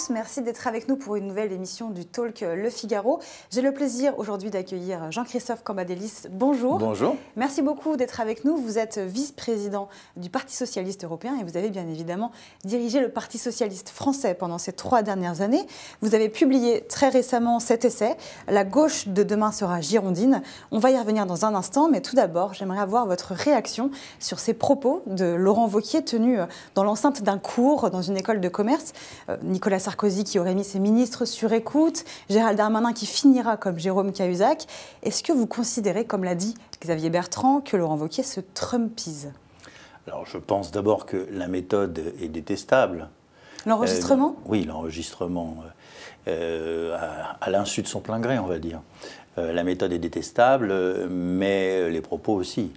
tous, merci d'être avec nous pour une nouvelle émission du Talk Le Figaro. J'ai le plaisir aujourd'hui d'accueillir Jean-Christophe Cambadélis. Bonjour. Bonjour. Merci beaucoup d'être avec nous. Vous êtes vice-président du Parti socialiste européen et vous avez bien évidemment dirigé le Parti socialiste français pendant ces 3 dernières années. Vous avez publié très récemment cet essai, La gauche de demain sera girondine. On va y revenir dans un instant, mais tout d'abord, j'aimerais avoir votre réaction sur ces propos de Laurent Wauquiez tenus dans l'enceinte d'un cours dans une école de commerce. Nicolas Sarkozy qui aurait mis ses ministres sur écoute, Gérald Darmanin qui finira comme Jérôme Cahuzac. Est-ce que vous considérez, comme l'a dit Xavier Bertrand, que Laurent Wauquiez se trumpise? Alors je pense d'abord que la méthode est détestable. L'enregistrement Oui, l'enregistrement à l'insu de son plein gré, on va dire. La méthode est détestable, mais les propos aussi.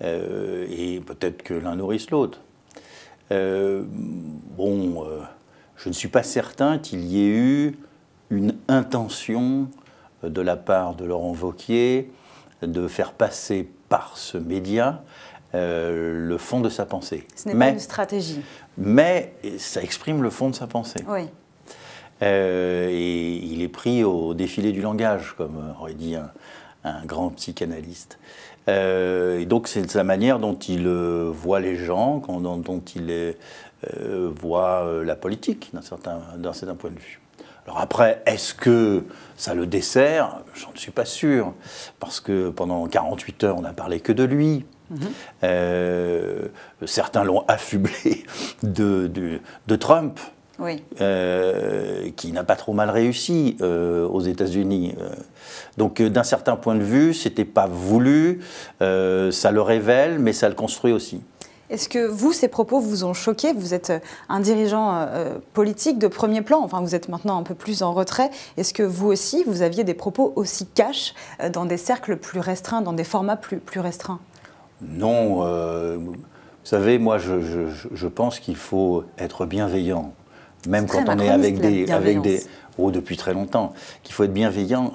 Et peut-être que l'un nourrisse l'autre. Je ne suis pas certain qu'il y ait eu une intention de la part de Laurent Wauquiez de faire passer par ce média le fond de sa pensée. Ce n'est pas une stratégie. Mais ça exprime le fond de sa pensée. Oui. Et il est pris au défilé du langage, comme aurait dit un grand psychanalyste. Et donc c'est la manière dont il voit les gens, dont il voit la politique, d'un certain point de vue. Alors après, est-ce que ça le dessert? J'en suis pas sûr, parce que pendant 48 heures, on n'a parlé que de lui. Certains l'ont affublé de Trump. Oui. Qui n'a pas trop mal réussi aux États-Unis. Donc, d'un certain point de vue, c'était pas voulu. Ça le révèle, mais ça le construit aussi. Est-ce que vous, ces propos vous ont choqué? Vous êtes un dirigeant politique de premier plan. Enfin, vous êtes maintenant un peu plus en retrait. Est-ce que vous aussi, vous aviez des propos aussi cash dans des cercles plus restreints, dans des formats plus restreints? Non. Vous savez, moi, je pense qu'il faut être bienveillant. Même quand on est avec des depuis très longtemps, qu'il faut être bienveillant,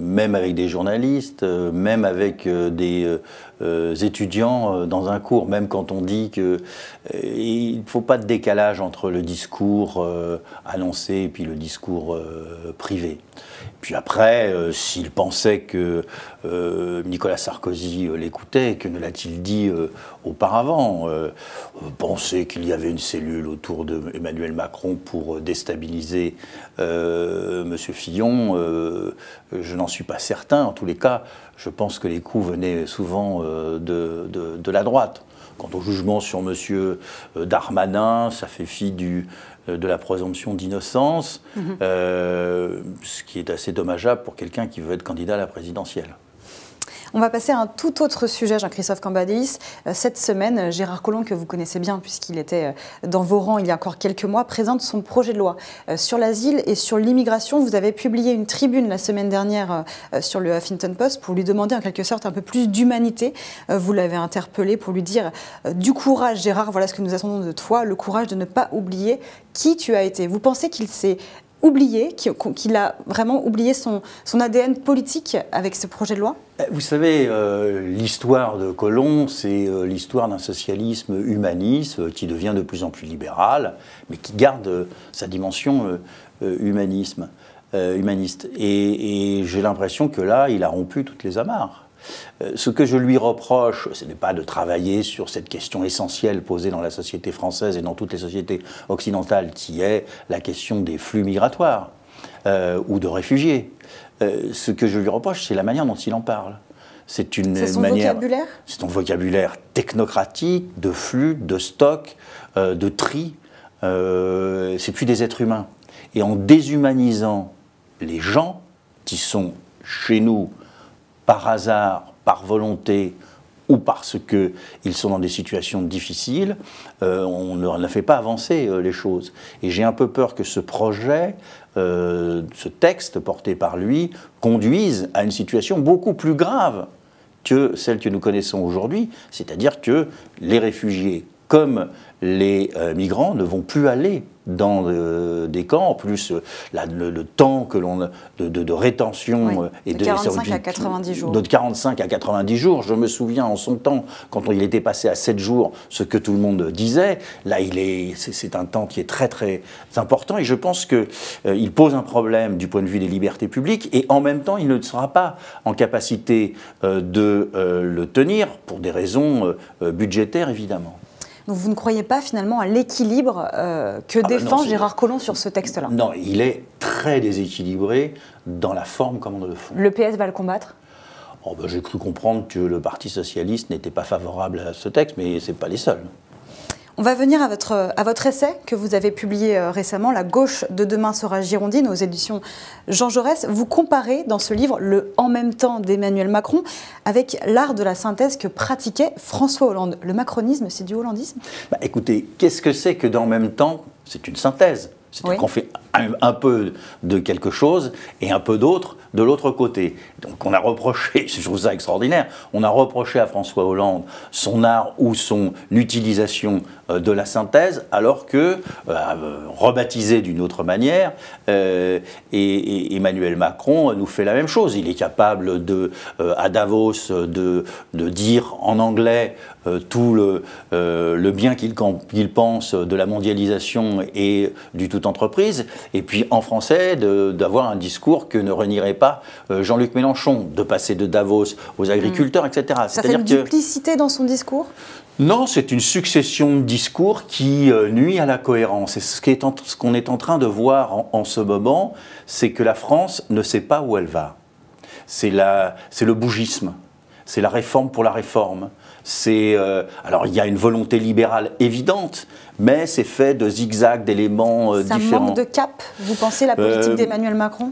même avec des journalistes, même avec des étudiants dans un cours, même quand on dit qu'il ne faut pas de décalage entre le discours annoncé et puis le discours privé. Puis après, s'il pensait que Nicolas Sarkozy l'écoutait, que ne l'a-t-il dit auparavant, penser qu'il y avait une cellule autour d'Emmanuel Macron pour déstabiliser M. Fillon, je n'en suis pas certain. En tous les cas, je pense que les coups venaient souvent de la droite. Quant au jugement sur M. Darmanin, ça fait fi de la présomption d'innocence, ce qui est assez dommageable pour quelqu'un qui veut être candidat à la présidentielle. On va passer à un tout autre sujet, Jean-Christophe Cambadélis. Cette semaine, Gérard Collomb, que vous connaissez bien puisqu'il était dans vos rangs il y a encore quelques mois, présente son projet de loi sur l'asile et sur l'immigration. Vous avez publié une tribune la semaine dernière sur le Huffington Post pour lui demander en quelque sorte un peu plus d'humanité. Vous l'avez interpellé pour lui dire du courage, Gérard, voilà ce que nous attendons de toi, le courage de ne pas oublier qui tu as été. Vous pensez qu'il s'est oublié, qu'il a vraiment oublié son ADN politique avec ce projet de loi? Vous savez, l'histoire de Collomb, c'est l'histoire d'un socialisme humaniste qui devient de plus en plus libéral, mais qui garde sa dimension humaniste. Et j'ai l'impression que là, il a rompu toutes les amarres. Ce que je lui reproche, ce n'est pas de travailler sur cette question essentielle posée dans la société française et dans toutes les sociétés occidentales, qui est la question des flux migratoires ou de réfugiés. Ce que je lui reproche, c'est la manière dont il en parle. C'est son vocabulaire ? C'est son vocabulaire technocratique, de flux, de stock, de tri. C'est plus des êtres humains. Et en déshumanisant les gens qui sont chez nous par hasard, par volonté ou parce qu'ils sont dans des situations difficiles, on ne fait pas avancer les choses. Et j'ai un peu peur que ce projet, ce texte porté par lui, conduise à une situation beaucoup plus grave que celle que nous connaissons aujourd'hui, c'est-à-dire que les réfugiés comme les migrants ne vont plus aller dans des camps, en plus le temps que de rétention est de 45 à 90 jours. De 45 à 90 jours. Je me souviens en son temps, quand il était passé à 7 jours, ce que tout le monde disait. Là, c'est un temps qui est très très important et je pense qu'il pose un problème du point de vue des libertés publiques et en même temps, il ne sera pas en capacité de le tenir pour des raisons budgétaires, évidemment. Donc vous ne croyez pas finalement à l'équilibre que défend Gérard Collomb sur ce texte-là? Non, il est très déséquilibré dans la forme comme dans le fond. Le PS va le combattre? J'ai cru comprendre que le Parti socialiste n'était pas favorable à ce texte, mais ce n'est pas les seuls. On va venir à votre essai que vous avez publié récemment, La gauche de demain sera girondine, aux éditions Jean Jaurès. Vous comparez dans ce livre le « en même temps » d'Emmanuel Macron avec l'art de la synthèse que pratiquait François Hollande. Le macronisme, c'est du hollandisme? Écoutez, qu'est-ce que c'est que d'en même temps? C'est une synthèse. C'est-à-dire qu'on fait un peu de quelque chose et un peu d'autre de l'autre côté. Donc on a reproché, je trouve ça extraordinaire, on a reproché à François Hollande son art ou son utilisation de la synthèse, alors que, rebaptisé d'une autre manière, et Emmanuel Macron nous fait la même chose. Il est capable à Davos de dire en anglais tout le bien qu'il pense de la mondialisation et du tout entreprise, et puis en français d'avoir un discours que ne renierait pas Jean-Luc Mélenchon, de passer de Davos aux agriculteurs, etc. Ça fait une duplicité dans son discours? Non, c'est une succession de discours qui nuit à la cohérence. Et ce qu'on est en train de voir en ce moment, c'est que la France ne sait pas où elle va. C'est le bougisme, c'est la réforme pour la réforme. Alors il y a une volonté libérale évidente, mais c'est fait de zigzags, d'éléments différents. Ça manque de cap, vous pensez, la politique d'Emmanuel Macron?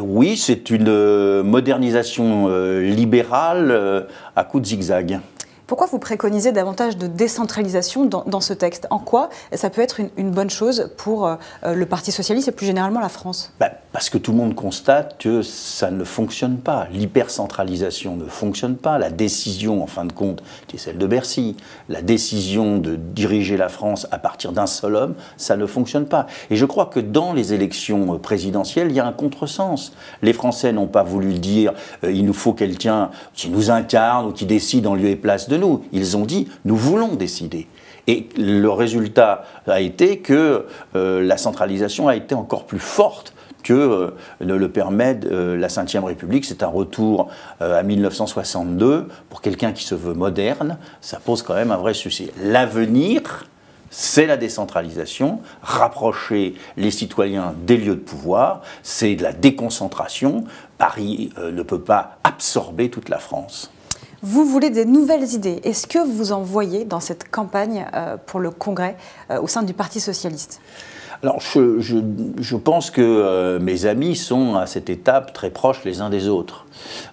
Oui, c'est une modernisation libérale à coups de zigzag. Pourquoi vous préconisez davantage de décentralisation dans ce texte? En quoi ça peut être une bonne chose pour le Parti socialiste et plus généralement la France? Parce que tout le monde constate que ça ne fonctionne pas. L'hypercentralisation ne fonctionne pas. La décision, en fin de compte, qui est celle de Bercy, la décision de diriger la France à partir d'un seul homme, ça ne fonctionne pas. Et je crois que dans les élections présidentielles, il y a un contresens. Les Français n'ont pas voulu dire il nous faut quelqu'un qui nous incarne ou qui décide en lieu et place de nous. Ils ont dit nous voulons décider. Et le résultat a été que la centralisation a été encore plus forte que ne le permet la Ve République. C'est un retour à 1962. Pour quelqu'un qui se veut moderne, ça pose quand même un vrai souci. L'avenir, c'est la décentralisation, rapprocher les citoyens des lieux de pouvoir, c'est de la déconcentration. Paris ne peut pas absorber toute la France. Vous voulez des nouvelles idées. Est-ce que vous en voyez dans cette campagne pour le Congrès au sein du Parti socialiste? Alors, je pense que mes amis sont à cette étape très proches les uns des autres.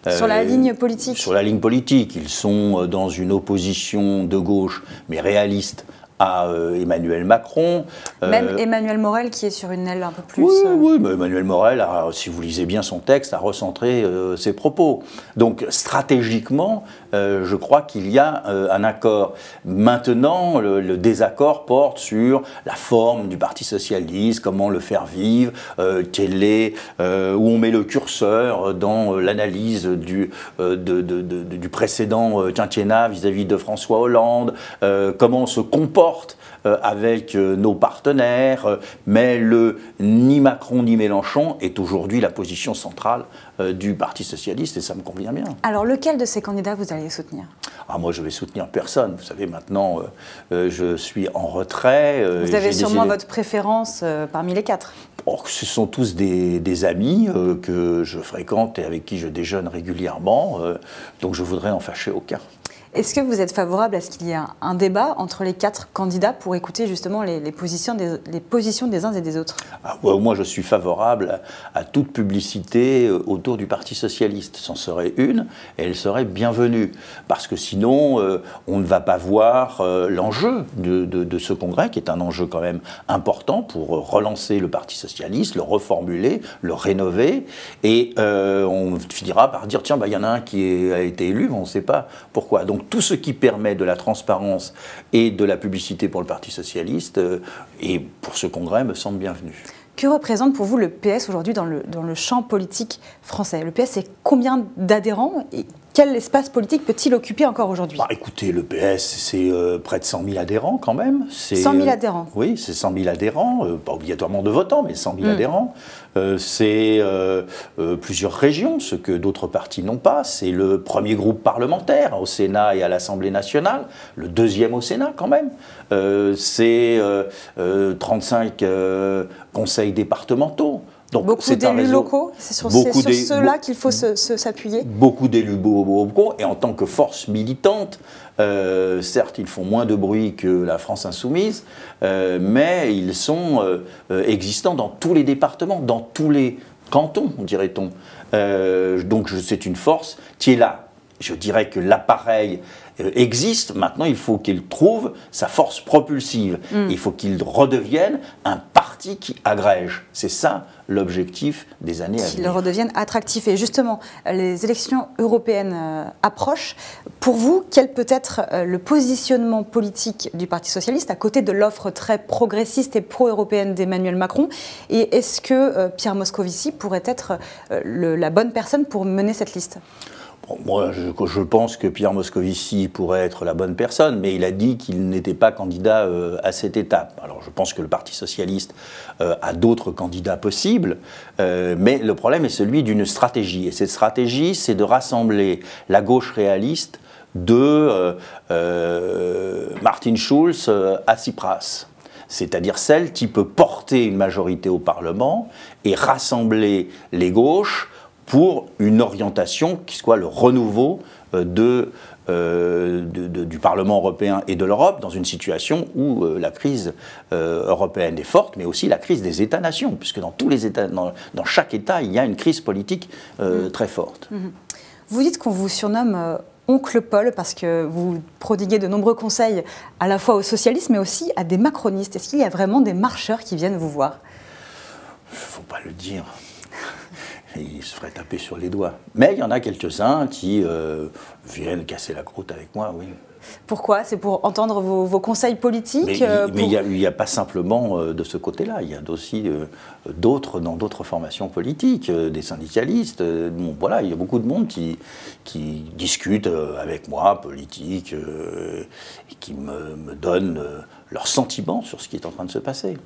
Sur la ligne politique? Sur la ligne politique. Ils sont dans une opposition de gauche, mais réaliste, à Emmanuel Macron. Même Emmanuel Morel qui est sur une aile un peu plus... Oui, mais Emmanuel Morel, si vous lisez bien son texte, a recentré ses propos. Donc stratégiquement, je crois qu'il y a un accord. Maintenant, le désaccord porte sur la forme du Parti socialiste, comment le faire vivre, où on met le curseur dans l'analyse du précédent quinquennat vis-à-vis de François Hollande, comment on se comporte avec nos partenaires, mais ni Macron ni Mélenchon est aujourd'hui la position centrale du Parti socialiste et ça me convient bien. Alors lequel de ces candidats vous allez soutenir? Moi je vais soutenir personne. Vous savez, maintenant je suis en retrait. Vous avez sûrement votre préférence parmi les quatre? Ce sont tous des amis que je fréquente et avec qui je déjeune régulièrement, donc je voudrais n'en fâcher aucun. Est-ce que vous êtes favorable à ce qu'il y ait un débat entre les quatre candidats pour écouter justement les positions des uns et des autres? Moi, je suis favorable à toute publicité autour du Parti socialiste. C'en serait une, et elle serait bienvenue. Parce que sinon, on ne va pas voir l'enjeu de ce congrès, qui est un enjeu quand même important pour relancer le Parti socialiste, le reformuler, le rénover. Et on finira par dire, tiens, il y en a un qui a été élu, mais on ne sait pas pourquoi. Donc Donc tout ce qui permet de la transparence et de la publicité pour le Parti socialiste et pour ce congrès me semble bienvenu. Que représente pour vous le PS aujourd'hui dans le champ politique français? Le PS, c'est combien d'adhérents et quel espace politique peut-il occuper encore aujourd'hui? Écoutez, le PS, c'est près de 100 000 adhérents quand même. 100 000 adhérents? Oui, c'est 100 000 adhérents, pas obligatoirement de votants, mais 100 000 adhérents. C'est plusieurs régions, ce que d'autres partis n'ont pas. C'est le premier groupe parlementaire au Sénat et à l'Assemblée nationale, le deuxième au Sénat quand même. C'est 35 conseils départementaux. Donc, beaucoup d'élus locaux, c'est sur ceux-là qu'il faut s'appuyer. Beaucoup d'élus locaux, et en tant que force militante, certes, ils font moins de bruit que la France insoumise, mais ils sont existants dans tous les départements, dans tous les cantons, dirait-on. Donc c'est une force qui est là. Je dirais que l'appareil existe, maintenant il faut qu'il trouve sa force propulsive. Il faut qu'il redevienne un parti qui agrège. C'est ça l'objectif des années à venir. Qu'il redevienne attractif. Et justement, les élections européennes approchent. Pour vous, quel peut être le positionnement politique du Parti socialiste à côté de l'offre très progressiste et pro-européenne d'Emmanuel Macron? Et est-ce que Pierre Moscovici pourrait être la bonne personne pour mener cette liste? Moi, je pense que Pierre Moscovici pourrait être la bonne personne, mais il a dit qu'il n'était pas candidat à cette étape. Alors, je pense que le Parti socialiste a d'autres candidats possibles, mais le problème est celui d'une stratégie. Et cette stratégie, c'est de rassembler la gauche réaliste de Martin Schulz à Tsipras. C'est-à-dire celle qui peut porter une majorité au Parlement et rassembler les gauches pour une orientation qui soit le renouveau du Parlement européen et de l'Europe dans une situation où la crise européenne est forte, mais aussi la crise des États-nations, puisque dans tous les États, dans chaque État, il y a une crise politique très forte. Vous dites qu'on vous surnomme Oncle Paul parce que vous prodiguez de nombreux conseils à la fois aux socialistes, mais aussi à des macronistes. Est-ce qu'il y a vraiment des marcheurs qui viennent vous voir? Il ne faut pas le dire. Il se ferait taper sur les doigts. Mais il y en a quelques-uns qui viennent casser la croûte avec moi, oui. Pourquoi? C'est pour entendre vos conseils politiques? Mais il n'y a pas simplement de ce côté-là. Il y a aussi d'autres, dans d'autres formations politiques, des syndicalistes. Bon, voilà, il y a beaucoup de monde qui discutent avec moi, politique, et qui me donnent leurs sentiments sur ce qui est en train de se passer.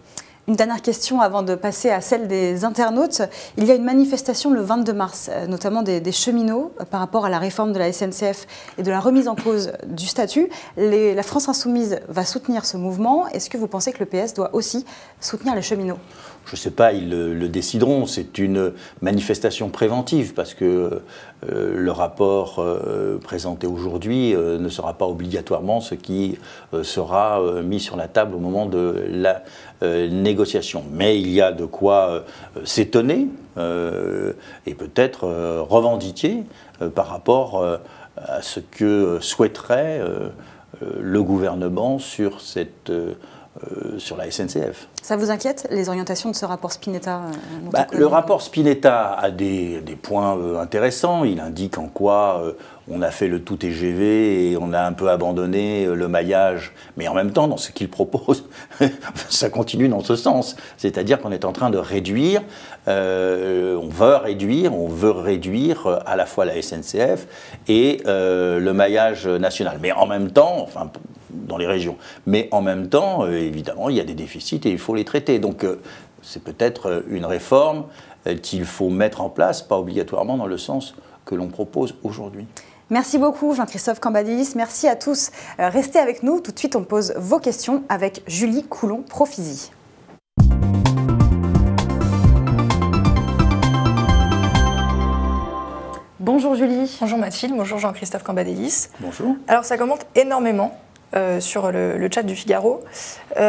Une dernière question avant de passer à celle des internautes. Il y a une manifestation le 22 mars, notamment des cheminots, par rapport à la réforme de la SNCF et de la remise en cause du statut. La France insoumise va soutenir ce mouvement. Est-ce que vous pensez que le PS doit aussi soutenir les cheminots? Je ne sais pas, ils le décideront. C'est une manifestation préventive parce que le rapport présenté aujourd'hui ne sera pas obligatoirement ce qui sera mis sur la table au moment de la négociation. Mais il y a de quoi s'étonner et peut-être revendiquer par rapport à ce que souhaiterait le gouvernement sur la SNCF. Ça vous inquiète, les orientations de ce rapport Spinetta? Le rapport Spinetta a des points intéressants. Il indique en quoi on a fait le tout TGV et on a un peu abandonné le maillage. Mais en même temps, dans ce qu'il propose, ça continue dans ce sens. C'est-à-dire qu'on est en train de réduire, on veut réduire à la fois la SNCF et le maillage national. Mais en même temps, enfin, dans les régions. Mais en même temps, évidemment, il y a des déficits et il faut les traiter. Donc, c'est peut-être une réforme qu'il faut mettre en place, pas obligatoirement dans le sens que l'on propose aujourd'hui. Merci beaucoup Jean-Christophe Cambadélis, merci à tous. Restez avec nous, tout de suite on pose vos questions avec Julie Coulon-Profisi. Bonjour Julie. Bonjour Mathilde, bonjour Jean-Christophe Cambadélis. Bonjour. Alors ça commente énormément sur le chat du Figaro. On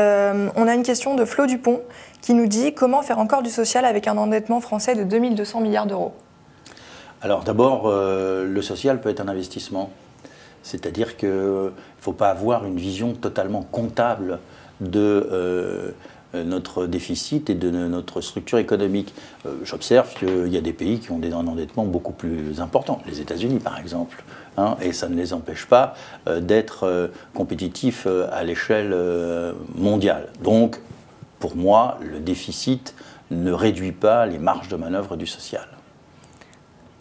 a une question de Flo Dupont qui nous dit « Comment faire encore du social avec un endettement français de 2200 milliards d'euros ?» Alors d'abord, le social peut être un investissement. C'est-à-dire qu'il ne faut pas avoir une vision totalement comptable de notre déficit et de notre structure économique. J'observe qu'il y a des pays qui ont des endettements beaucoup plus importants, les États-Unis par exemple, hein, et ça ne les empêche pas d'être compétitifs à l'échelle mondiale. Donc, pour moi, le déficit ne réduit pas les marges de manœuvre du social.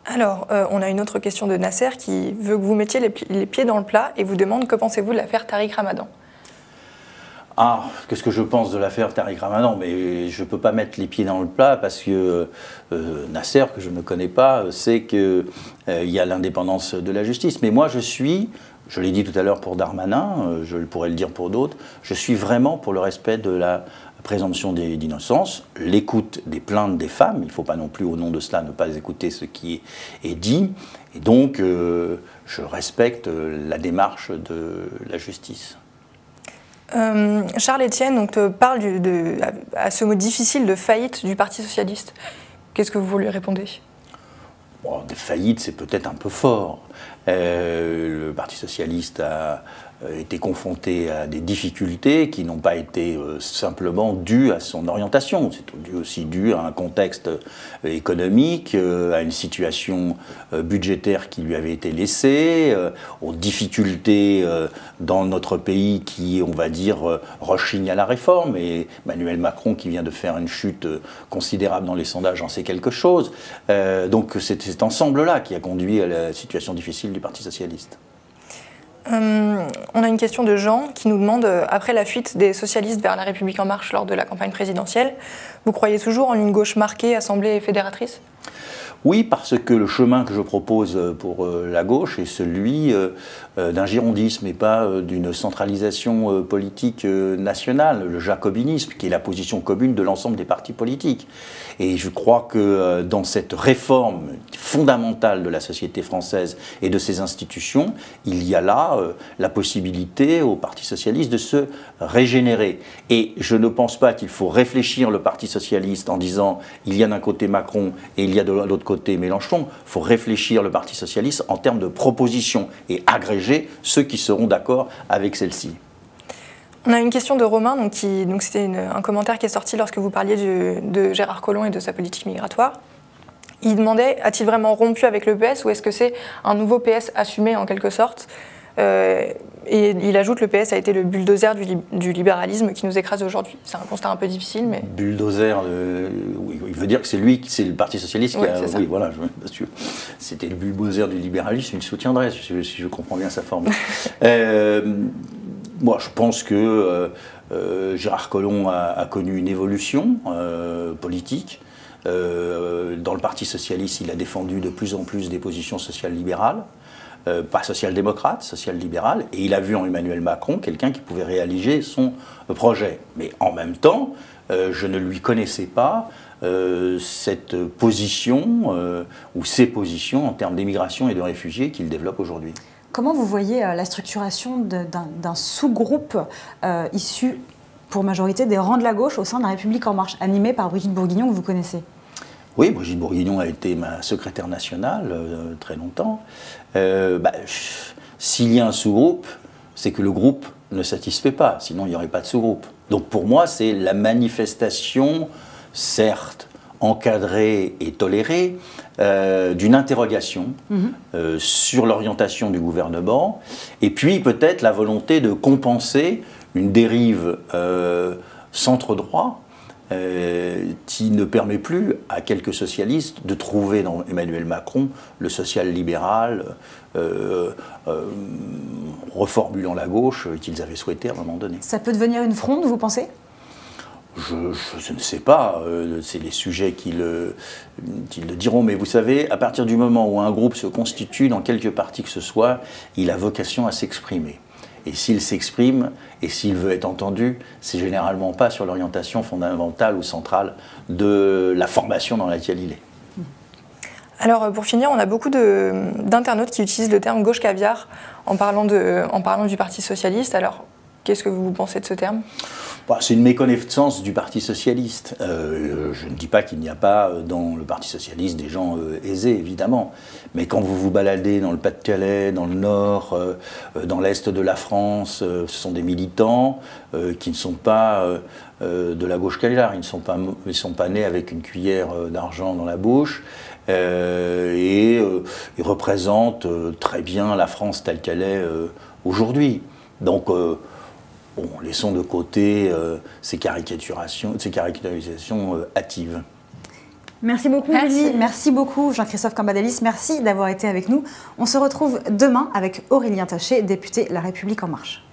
Alors, on a une autre question de Nasser qui veut que vous mettiez les pieds dans le plat et vous demande que pensez-vous de l'affaire Tariq Ramadan? Ah, qu'est-ce que je pense de l'affaire Tariq Ramadan? Mais je ne peux pas mettre les pieds dans le plat parce que Nasser, que je ne connais pas, sait qu'il y a l'indépendance de la justice. Mais moi, je l'ai dit tout à l'heure pour Darmanin, je pourrais le dire pour d'autres, je suis vraiment pour le respect de la présomption d'innocence, l'écoute des plaintes des femmes. Il ne faut pas non plus, au nom de cela, ne pas écouter ce qui est dit. Et donc, je respecte la démarche de la justice. Charles Etienne donc, parle à ce mot difficile de faillite du Parti socialiste. Qu'est-ce que vous lui répondez? Bon, des faillites, c'est peut-être un peu fort. Le Parti socialiste a été confronté à des difficultés qui n'ont pas été simplement dues à son orientation. C'est aussi dû à un contexte économique, à une situation budgétaire qui lui avait été laissée, aux difficultés dans notre pays qui, on va dire, rechigne à la réforme. Et Emmanuel Macron, qui vient de faire une chute considérable dans les sondages, en sait quelque chose. Donc c'est cet ensemble-là qui a conduit à la situation difficile du Parti socialiste. On a une question de Jean qui nous demande, après la fuite des socialistes vers La République En Marche lors de la campagne présidentielle, vous croyez toujours en une gauche marquée, assemblée et fédératrice? Oui, parce que le chemin que je propose pour la gauche est celui d'un girondisme et pas d'une centralisation politique nationale, le jacobinisme, qui est la position commune de l'ensemble des partis politiques. Et je crois que dans cette réforme fondamentale de la société française et de ses institutions, il y a là la possibilité au Parti socialiste de se régénérer. Et je ne pense pas qu'il faut réfléchir le Parti socialiste en disant il y a d'un côté Macron et il y a de l'autre côté Mélenchon. Il faut réfléchir le Parti socialiste en termes de propositions et agréger ceux qui seront d'accord avec celle-ci. On a une question de Romain, donc c'était un commentaire qui est sorti lorsque vous parliez de Gérard Collomb et de sa politique migratoire. Il demandait, a-t-il vraiment rompu avec le PS ou est-ce que c'est un nouveau PS assumé en quelque sorte? Et il ajoute le PS a été le bulldozer du libéralisme qui nous écrase aujourd'hui. C'est un constat un peu difficile, mais... Bulldozer, oui, il veut dire que c'est le Parti socialiste qui a... Oui, voilà, c'était le bulldozer du libéralisme, il soutiendrait, si je comprends bien sa forme. Moi, je pense que Gérard Collomb a connu une évolution politique. Dans le Parti socialiste, il a défendu de plus en plus des positions sociales-libérales. Pas social-démocrate, social-libéral, et il a vu en Emmanuel Macron quelqu'un qui pouvait réaliser son projet. Mais en même temps, je ne lui connaissais pas cette position ou ces positions en termes d'immigration et de réfugiés qu'il développe aujourd'hui. Comment vous voyez la structuration d'un sous-groupe issu, pour majorité, des rangs de la gauche au sein de La République En Marche, animé par Brigitte Bourguignon, que vous connaissez? Oui, Brigitte Bourguignon a été ma secrétaire nationale très longtemps. S'il y a un sous-groupe, c'est que le groupe ne satisfait pas, sinon il n'y aurait pas de sous-groupe. Donc pour moi, c'est la manifestation, certes encadrée et tolérée, d'une interrogation sur l'orientation du gouvernement, et puis peut-être la volonté de compenser une dérive centre-droit, qui ne permet plus à quelques socialistes de trouver dans Emmanuel Macron le social-libéral reformulant la gauche qu'ils avaient souhaité à un moment donné. Ça peut devenir une fronde, vous pensez ? Je ne sais pas, c'est les sujets qui le diront, mais vous savez, à partir du moment où un groupe se constitue dans quelque parti que ce soit, il a vocation à s'exprimer. Et s'il s'exprime, et s'il veut être entendu, c'est généralement pas sur l'orientation fondamentale ou centrale de la formation dans laquelle il est. Alors pour finir, on a beaucoup d'internautes qui utilisent le terme gauche caviar en parlant du Parti socialiste. Alors Qu'est-ce que vous pensez de ce terme ? C'est une méconnaissance du Parti socialiste. Je ne dis pas qu'il n'y a pas dans le Parti socialiste des gens aisés, évidemment. Mais quand vous vous baladez dans le Pas-de-Calais, dans le Nord, dans l'Est de la France, ce sont des militants qui ne sont pas de la gauche caviar. Ils ne sont pas nés avec une cuillère d'argent dans la bouche. Et ils représentent très bien la France telle qu'elle est aujourd'hui. Donc, bon, laissons de côté ces caricaturisations hâtives. Merci beaucoup, Julie. Merci beaucoup, Jean-Christophe Cambadélis. Merci d'avoir été avec nous. On se retrouve demain avec Aurélien Taché, député La République En Marche.